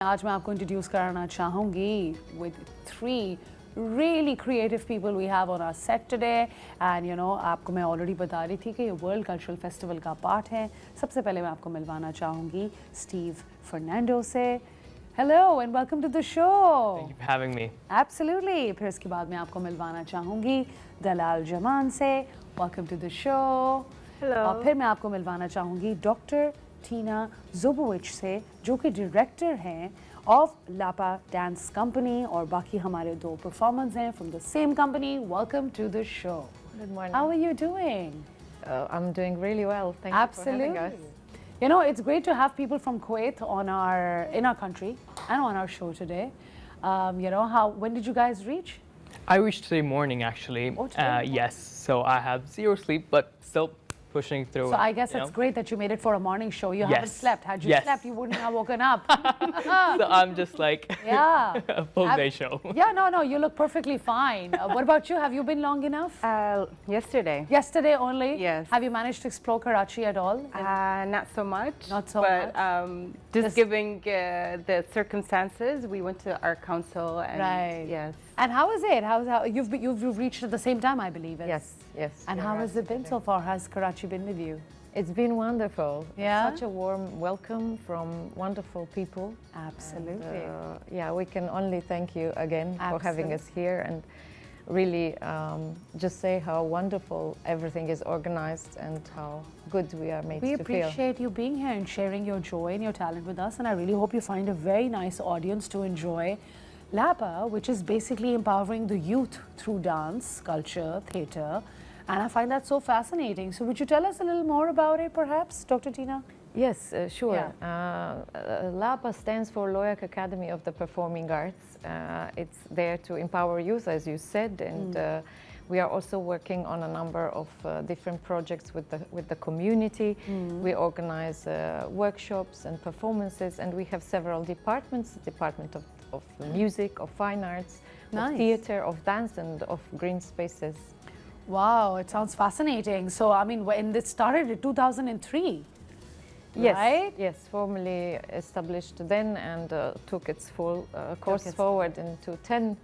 आज मैं आपको इंट्रोड्यूस कराना चाहूँगी with three really creative people we have on our set today and you know आपको मैं already बता रही थी कि ये World Cultural Festival का पार्ट है। सबसे पहले मैं आपको मिलवाना चाहूँगी स्टीव फर्नांडो से। Hello and welcome to the show. Thank you for having me. Absolutely. फिर इसके बाद मैं आपको मिलवाना चाहूँगी दलाल जमान से। Welcome to the show. Hello. और फिर मैं आपको मिलवाना चाहूँगी डॉक्टर टीना जोबोविच से जो कि डायरेक्टर हैं ऑफ लापा डांस कंपनी और बाकी हमारे दो परफॉर्मर्स हैं from the same company. Welcome to the show. Good morning. How are you doing? I'm doing really well. Thank you for having us. You know, it's great to have people from Kuwait in our country and on our show today. You know, when did you guys reach? I reached today morning, actually. Oh, today? Yes, so I have zero sleep, but still pushing through. So I guess it's great that you made it for a morning show. You haven't slept. Had you slept, you wouldn't have woken up. So I'm just like a full day show. Yeah, no, you look perfectly fine. What about you? Have you been long enough? Yesterday. Yesterday only? Yes. Have you managed to explore Karachi at all? Not so much. Not so but, much. Just giving the circumstances, we went to our council and Right. yes. And how is it? How you've reached at the same time, I believe. Yes. And how has it been so far? Has Karachi been with you? It's been wonderful. Yeah? Such a warm welcome from wonderful people. Absolutely. And, yeah, we can only thank you again for having us here and really just say how wonderful everything is organized and how good we are made to feel. We appreciate you being here and sharing your joy and your talent with us, and I really hope you find a very nice audience to enjoy LAPA, which is basically empowering the youth through dance, culture, theatre, and I find that so fascinating. So would you tell us a little more about it, perhaps, Dr. Tina? Yes, sure. Yeah. LAPA stands for Loyak Academy of the Performing Arts. It's there to empower youth, as you said, and we are also working on a number of different projects with the community. We organize workshops and performances, and we have several departments: Department of Music, of Fine Arts, of Theatre, of Dance, and of Green Spaces. Wow, it sounds fascinating. So, I mean, when this started in 2003, yes, right? Yes, formally established then and took its full course forward into 10.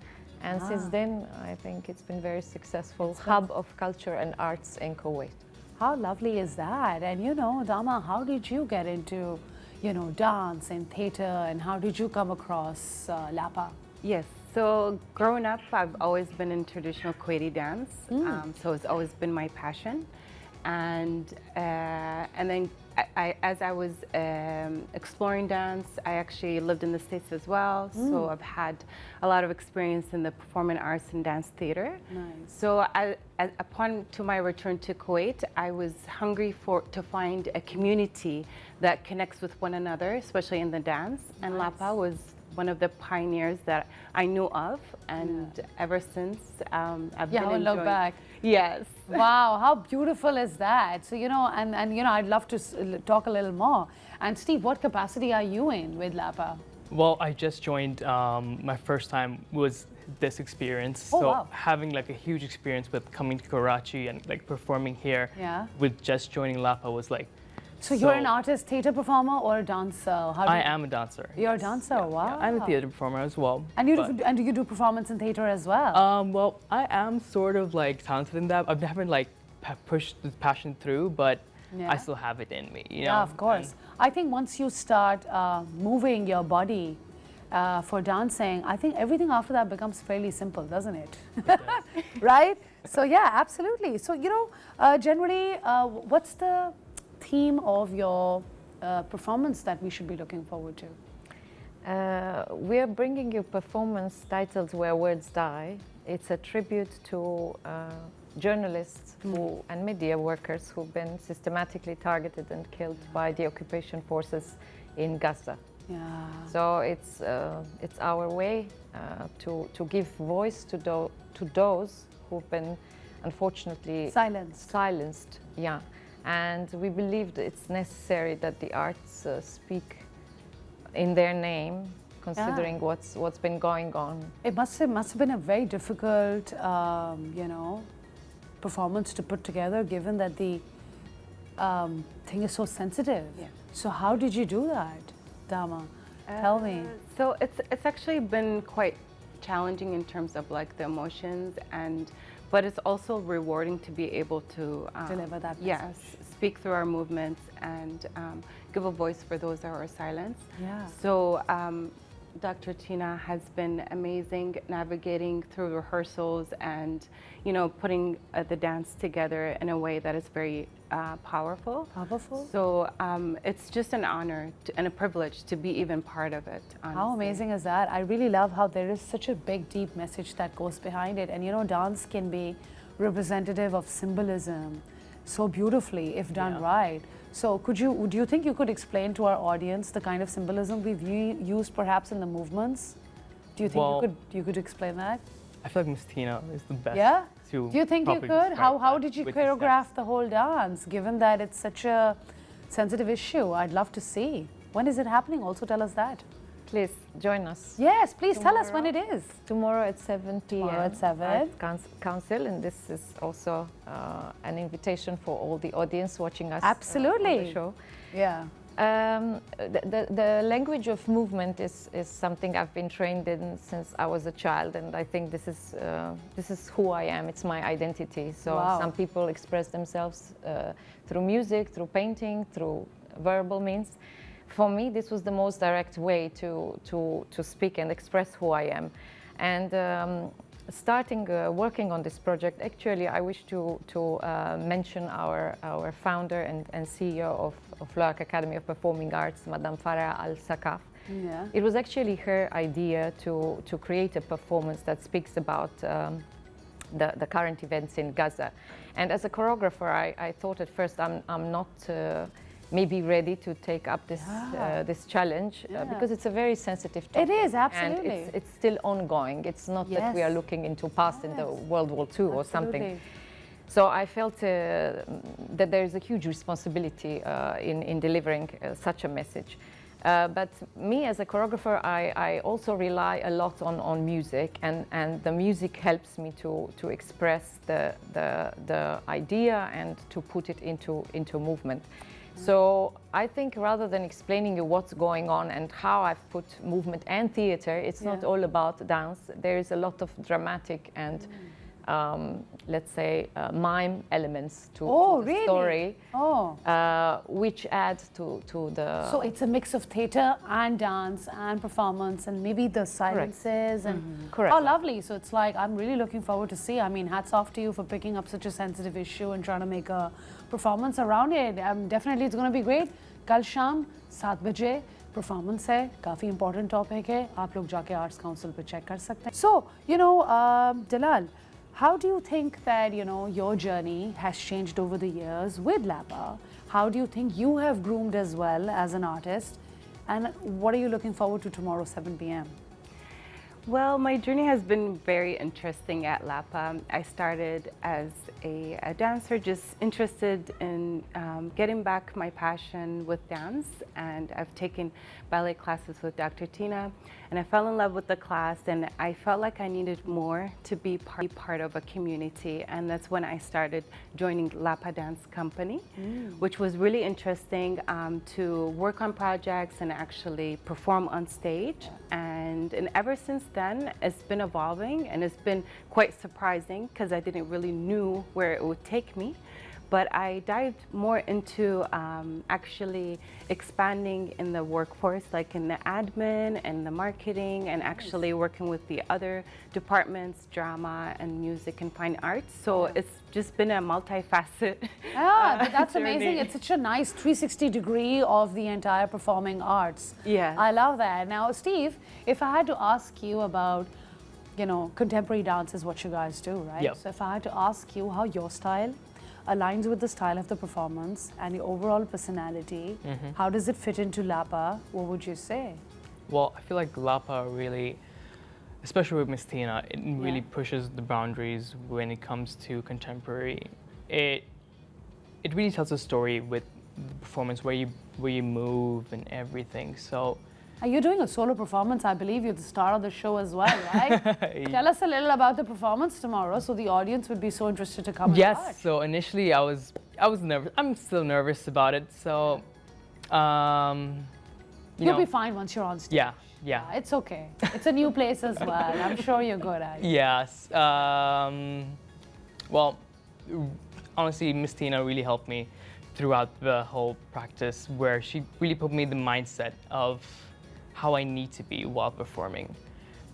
And since then, I think it's been very successful hub of culture and arts in Kuwait. How lovely is that? And you know, Dama, how did you get into, you know, dance and theatre, and how did you come across LAPA? Yes, so growing up, I've always been in traditional Kuwaiti dance, so it's always been my passion. And then as I was exploring dance, I actually lived in the States as well, so I've had a lot of experience in the performing arts and dance theater. Nice. So upon my return to Kuwait, I was hungry to find a community that connects with one another, especially in the dance, and LAPA was one of the pioneers that I knew of, and ever since I've been enjoying. Look back. Yes. Wow, how beautiful is that? So, you know, and you know, I'd love to talk a little more. And Steve, what capacity are you in with LAPA? Well, I just joined. My first time was this experience. Oh, so wow. having like a huge experience with coming to Karachi and like performing here with just joining LAPA was like. So you're an artist, theatre performer, or a dancer? I am a dancer. You're a dancer, wow. Yeah, I'm a theatre performer as well. And do you do performance in theatre as well? Well, I am sort of like talented in that. I've never like pushed the passion through, but I still have it in me. You know? Yeah, of course. I think once you start moving your body for dancing, I think everything after that becomes fairly simple, doesn't it? It does. Right? So yeah, absolutely. So, you know, generally, what's the theme of your performance that we should be looking forward to? We are bringing you a performance titled Where Words Die. It's a tribute to journalists and media workers who've been systematically targeted and killed by the occupation forces in Gaza. Yeah. So it's our way to give voice to those who've been unfortunately silenced. Yeah. And we believed it's necessary that the arts speak in their name, considering what's been going on. It must have been a very difficult, you know, performance to put together, given that the thing is so sensitive. Yeah. So how did you do that, Dama? Tell me. So it's actually been quite challenging in terms of like the emotions, but it's also rewarding to be able to Deliver that yes, message. speak through our movements and give a voice for those that are silent. Yeah. So Dr. Tina has been amazing navigating through rehearsals and, you know, putting the dance together in a way that is very powerful. Powerful. So it's just an honor and a privilege to be even part of it. Honestly. How amazing is that? I really love how there is such a big, deep message that goes behind it. And you know, dance can be representative of symbolism so beautifully if done right. So do you think you could explain to our audience the kind of symbolism we've used perhaps in the movements? Do you think you could explain that? I feel like Miss Tina is the best. Yeah? To Do you think you properly could? describe How that did you with this dance. choreograph the whole dance, given that it's such a sensitive issue? I'd love to see. When is it happening? Also tell us that. Please join us. Yes, please tell us when it is. Tomorrow at 7 p.m. Tomorrow at 7. at Council, and this is also an invitation for all the audience watching us Absolutely. on the show. Yeah. The language of movement is something I've been trained in since I was a child, and I think this is who I am. It's my identity. So Wow. some people express themselves through music, through painting, through verbal means. For me, this was the most direct way to speak and express who I am. And starting working on this project, actually, I wish to mention our founder and CEO of LAPA Academy of Performing Arts, Madame Farah Al-Sakaf. Yeah. It was actually her idea to create a performance that speaks about the current events in Gaza. And as a choreographer, I thought at first I'm not maybe ready to take up this challenge because it's a very sensitive topic. It is, absolutely. And it's still ongoing. It's not that we are looking into past in the World War II or something. So I felt that there is a huge responsibility in delivering such a message. But me as a choreographer, I also rely a lot on music, and the music helps me to express the idea and to put it into movement. So I think rather than explaining you what's going on and how I've put movement and theater, it's not all about dance. There is a lot of dramatic and let's say mime elements to the story, which add to the... So it's a mix of theater and dance and performance and maybe the silences and... Correct. How lovely. So it's like, I'm really looking forward to see. I mean, hats off to you for picking up such a sensitive issue and trying to make a performance around it. Definitely it's going to be great. Kal sham 7 baje performance है, काफ़ी important topic है. आप लोग जाके Arts Council पे check कर सकते हैं. So, you know, Dalal, how do you think that, you know, your journey has changed over the years with LAPA? How do you think you have groomed as well as an artist? And what are you looking forward to tomorrow, 7 p.m.? Well, my journey has been very interesting at LAPA. I started as a dancer, just interested in getting back my passion with dance, and I've taken ballet classes with Dr. Tina, and I fell in love with the class, and I felt like I needed more to be part of a community, and that's when I started joining LAPA Dance Company, which was really interesting to work on projects and actually perform on stage. And ever since then, it's been evolving, and it's been quite surprising because I didn't really knew where it would take me. But I dived more into actually expanding in the workforce, like in the admin and the marketing, and actually working with the other departments, drama and music and fine arts. So it's just been a multifaceted but that's journey. amazing. It's such a nice 360 degree of the entire performing arts. Yes. I love that. Now, Steve, if I had to ask you about, you know, contemporary dance is what you guys do, right? Yep. So if I had to ask you how your style aligns with the style of the performance and your overall personality, how does it fit into LAPA? What would you say? Well, I feel like LAPA really, especially with Miss Tina, it really pushes the boundaries when it comes to contemporary. It really tells a story with the performance where you move and everything. So You're doing a solo performance, I believe. You're the star of the show as well, right? Tell us a little about the performance tomorrow, so the audience would be so interested to come and watch. yes, so initially I was nervous. I'm still nervous about it. So You'll be fine once you're on stage. Yeah. It's okay. It's a new place as well. I'm sure you're good at it. Yes. Well, honestly, Miss Tina really helped me throughout the whole practice, where she really put me in the mindset of how I need to be while performing.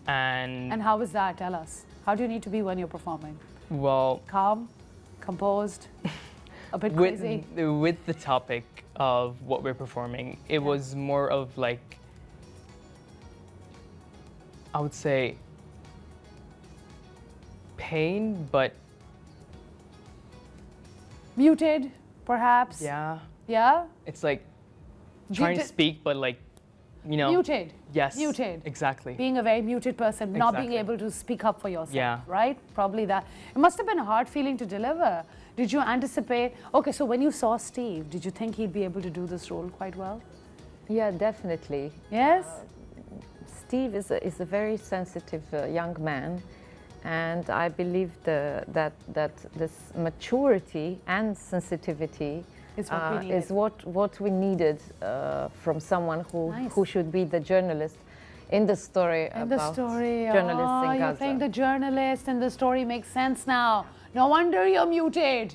And how is that? Tell us. How do you need to be when you're performing? Well, Calm, composed, a bit crazy? with the topic of what we're performing, it was more of like, I would say, pain, but Muted, perhaps? yeah, Yeah? it's like trying to speak, but like, you know. Muted. Yes. Muted. Exactly. Being a very muted person, not being Exactly. able to speak up for yourself, Yeah. right? Probably that. It must have been a hard feeling to deliver. Did you anticipate? Okay, so when you saw Steve, did you think he'd be able to do this role quite well? Yeah, definitely. Yes? Steve is a very sensitive young man, and I believe that this maturity and sensitivity Is what we needed. is what we needed from someone Nice. who should be the journalist in the story And the about story, journalists in you're Gaza. playing the journalist and the story makes sense now. No wonder you're muted.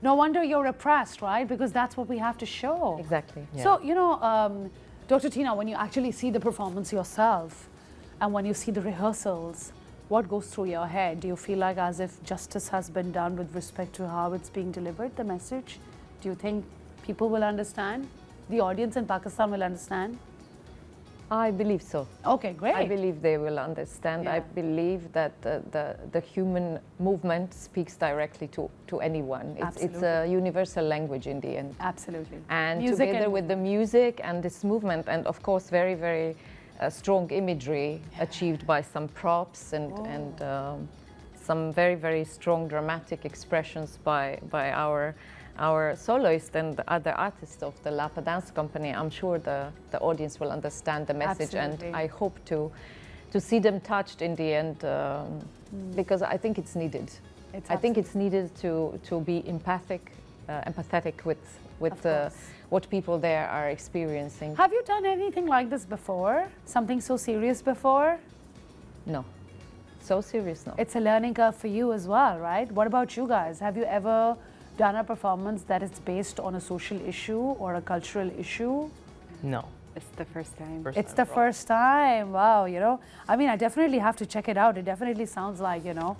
No wonder you're repressed, right? Because that's what we have to show. Exactly. Yeah. So, you know, Dr. Tina, when you actually see the performance yourself and when you see the rehearsals, what goes through your head? Do you feel like as if justice has been done with respect to how it's being delivered, the message? Do you think people will understand? The audience in Pakistan will understand? I believe so. Okay, great. I believe they will understand. I Yeah. believe that the human movement speaks directly to anyone. It's a universal language in the end. Absolutely. And Music together and with the music and this movement, and of course very, very strong imagery achieved by some props and some very, very strong dramatic expressions by our soloist and the other artists of the LAPA dance company, I'm sure the audience will understand the message. Absolutely. And I hope to see them touched in the end, because I think it's needed. I think it's needed to be empathetic with course. what people there are experiencing. Have you done anything like this before? Something so serious before? No, so serious, no. It's a learning curve for you as well, right? What about you guys? Have you ever done a performance that is based on a social issue or a cultural issue? No. It's the first time. It's the first time. Wow, you know. I mean, I definitely have to check it out. It definitely sounds like, you know,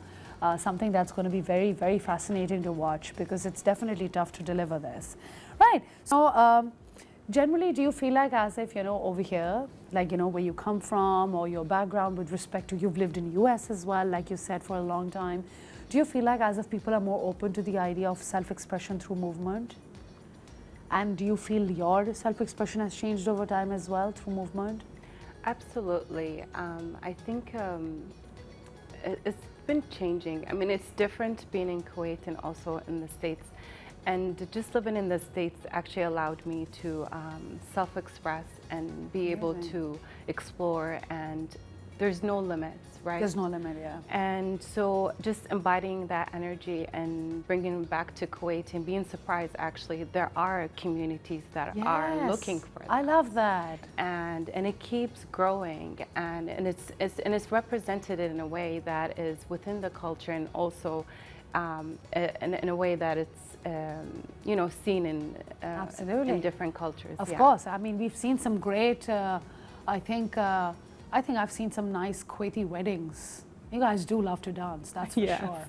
something that's going to be very, very fascinating to watch, because it's definitely tough to deliver this. Right. So, generally, do you feel like as if, you know, over here, like, you know, where you come from or your background with respect to, you've lived in the US as well, like you said, for a long time. Do you feel like as if people are more open to the idea of self-expression through movement? And do you feel your self-expression has changed over time as well through movement? Absolutely. I think it's been changing. I mean, it's different being in Kuwait and also in the States. And just living in the States actually allowed me to self-express and be able to explore, and there's no limits, right? There's no limit, yeah. And so just embodying that energy and bringing it back to Kuwait and being surprised, actually, there are communities that are looking for that. I love that. And it keeps growing, and it's represented in a way that is within the culture, and also in a way that it's you know, seen in Absolutely. in different cultures. Of yeah. course. I mean, we've seen some great, I think I've seen some nice Kuwaiti weddings. You guys do love to dance, that's for Yes. sure.